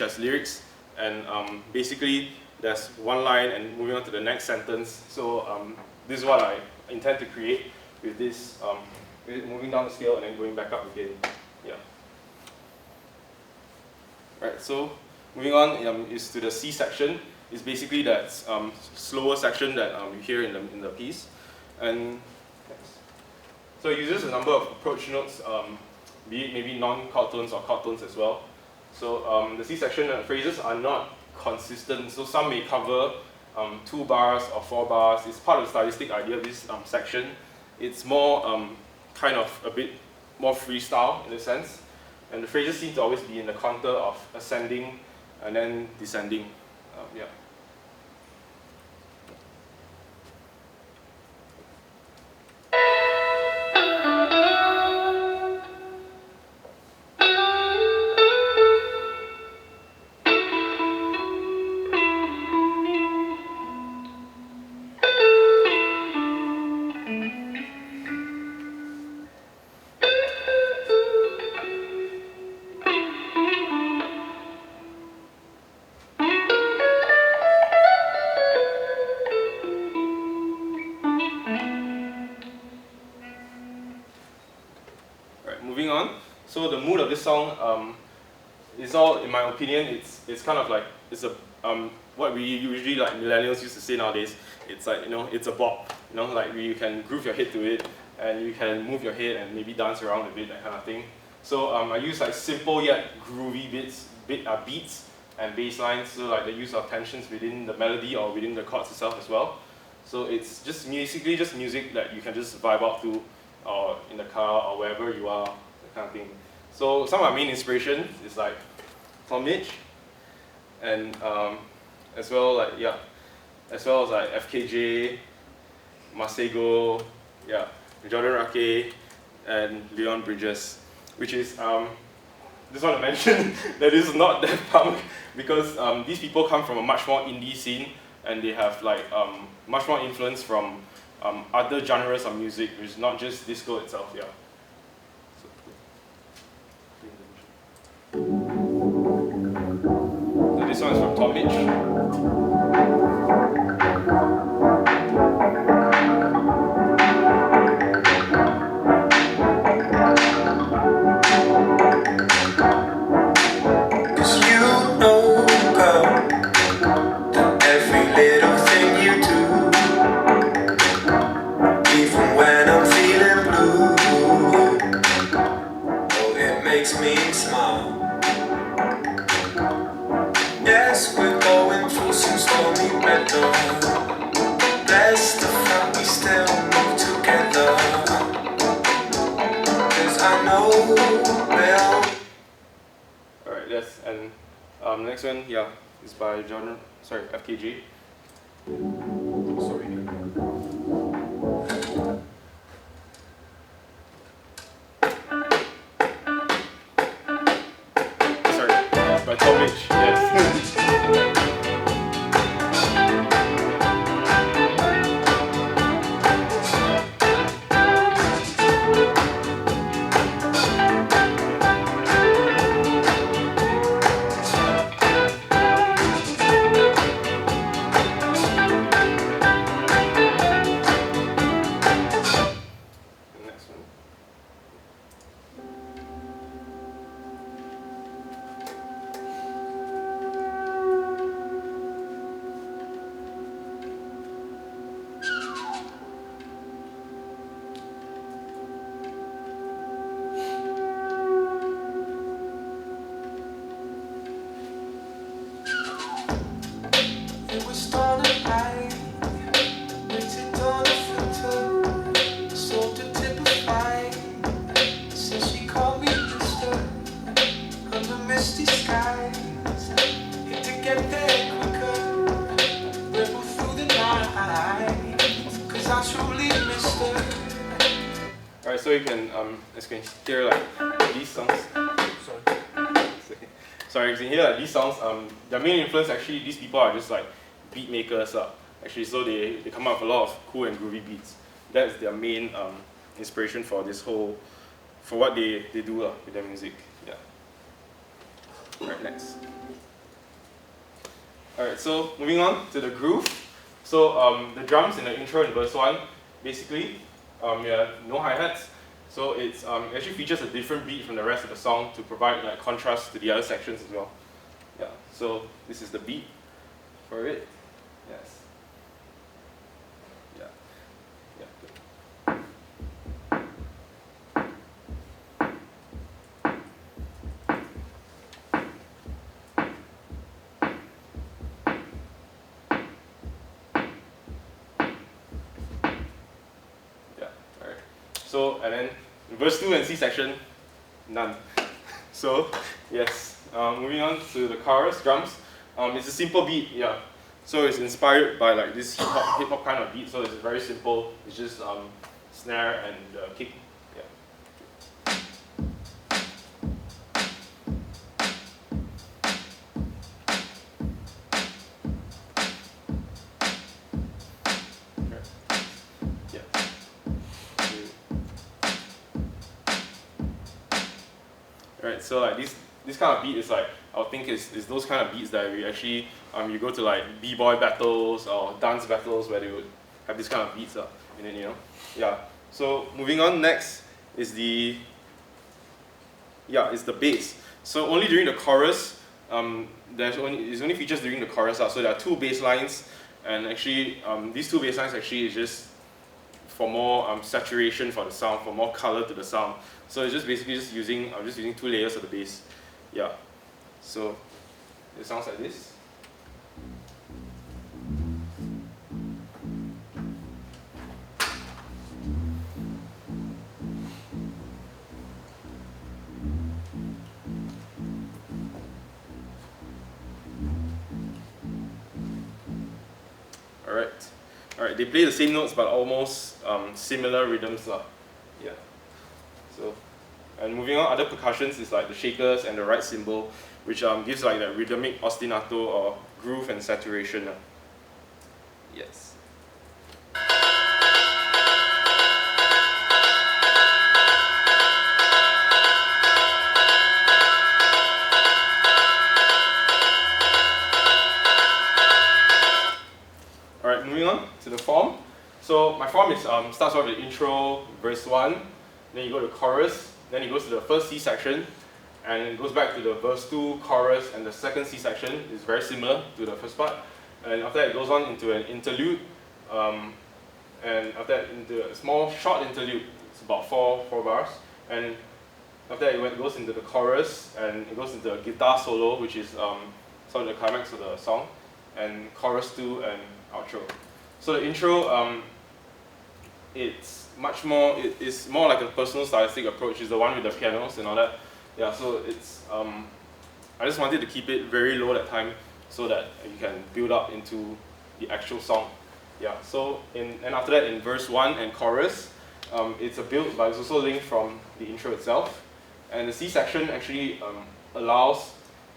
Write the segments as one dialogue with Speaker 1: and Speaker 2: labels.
Speaker 1: as lyrics, and basically there's one line and moving on to the next sentence. So this is what I intend to create with this, moving down the scale and then going back up again. Yeah. Right. So moving on is to the C section. It's basically that slower section that you hear in the piece, and so it uses a number of approach notes, be it maybe non-chord tones or chord tones as well. So the C section phrases are not consistent, so some may cover 2 bars or 4 bars. It's part of the stylistic idea of this section. It's more kind of a bit more freestyle in a sense, and the phrases seem to always be in the contour of ascending and then descending. Yeah. Moving on. So the mood of this song is all, in my opinion, it's kind of like what we usually like millennials used to say nowadays. It's like, it's a bop. Like you can groove your head to it, and you can move your head and maybe dance around a bit, that kind of thing. So I use like simple yet groovy beats and bass lines. So like the use of tensions within the melody or within the chords itself as well. So it's just basically just music that you can just vibe out to, or in the car or wherever you are, that kind of thing. So some of my main inspiration is like Tom Mitch, and as well as like FKJ, Masego, Jordan Rake, and Leon Bridges, which is just want to mention that this is not Daft Punk, because these people come from a much more indie scene, and they have like much more influence from other genres of music, which is not just disco itself. Yeah. So this one is from Tom Mitch.
Speaker 2: Yes, we're going through some stormy weather. Bless the fact we still move together. 'Cause I know we'll.
Speaker 1: Alright, yes, and next one, is by FKJ. Sorry. By Tom Mitch, yes. Alright, so you can hear like these songs. Sorry, you can hear like these songs. Their main influence actually, these people are just like beat makers. Actually, so they come up with a lot of cool and groovy beats. That's their main inspiration for this whole, for what they do with their music. Yeah. Alright, next. Alright, so moving on to the groove. So the drums in the intro in verse 1, basically, you have no hi-hats. So it actually features a different beat from the rest of the song to provide like contrast to the other sections as well. Yeah, so this is the beat for it. Yes. Yeah. Yeah. Yeah. Alright. So and then in verse 2 and C section, none. So yes. Moving on to the chorus drums. It's a simple beat, yeah. So it's inspired by like this hip hop kind of beat. So it's very simple. It's just snare and kick. Yeah. Yeah. Alright, so like this kind of beat is like I would think is those kind of beats that we actually you go to like b-boy battles or dance battles where they would have this kind of beats and then yeah. So moving on, next is the bass. So only during the chorus, it's only features during the chorus. So there are two bass lines, and actually these two bass lines actually is just for more saturation for the sound, for more color to the sound. So it's just basically I'm just using two layers of the bass. Yeah. So it sounds like this. Alright, they play the same notes but almost similar rhythms lah. Yeah. So, and moving on, other percussions is like the shakers and the right cymbal, which gives like that rhythmic ostinato or groove and saturation. Yes. Alright, moving on to the form. So my form is starts off with the intro, verse 1, then you go to chorus, then it goes to the first C section, and it goes back to the verse 2, chorus, and the second C section is very similar to the first part. And after that it goes on into an interlude, and after that into a small short interlude, it's about four bars, and after that it goes into the chorus, and it goes into a guitar solo, which is sort of the climax of the song, and chorus 2 and outro. So the intro, it's much more, it's more like a personal stylistic approach. It's the one with the pianos and all that. Yeah, so it's, I just wanted to keep it very low that time so that you can build up into the actual song. Yeah, so and after that in verse 1 and chorus, it's a build but it's also linked from the intro itself. And the C section actually allows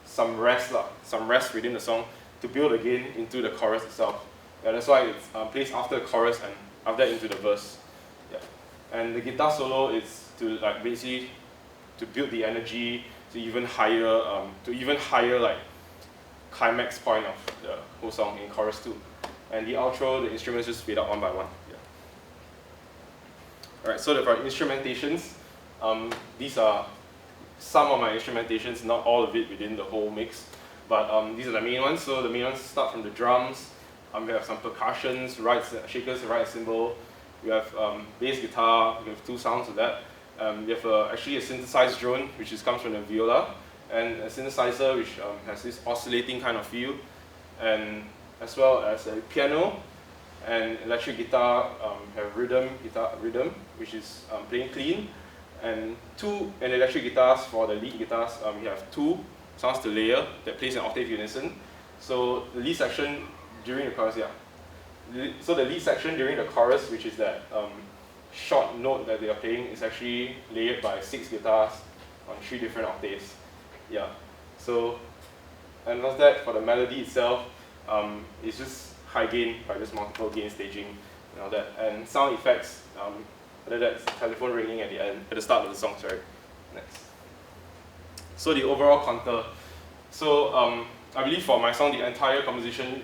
Speaker 1: some rest within the song to build again into the chorus itself. Yeah, that's why it's placed after the chorus and after that into the verse. Yeah, and the guitar solo is to like basically to build the energy to even higher like climax point of the whole song in chorus 2. And the outro, the instruments just fade out one by one. Yeah. Alright, so for instrumentations, these are some of my instrumentations, not all of it within the whole mix. But these are the main ones. So the main ones start from the drums. We have some percussions, shakers, and right cymbal. We have bass guitar. We have two sounds of that. We have actually a synthesized drone, which comes from the viola, and a synthesizer which has this oscillating kind of feel, and as well as a piano and electric guitar have rhythm, which is playing clean, and electric guitars for the lead guitars. We have two sounds to layer that plays in octave unison. So the lead section during the chorus, so the lead section during the chorus, which is that short note that they are playing, is actually layered by 6 guitars on 3 different octaves. Yeah. So, and after that, for the melody itself, it's just high gain by just multiple gain staging and all that. And sound effects, whether that's telephone ringing at the start of the song, sorry. Next. So the overall contour. So I believe for my song, the entire composition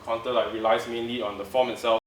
Speaker 1: counter like relies mainly on the form itself.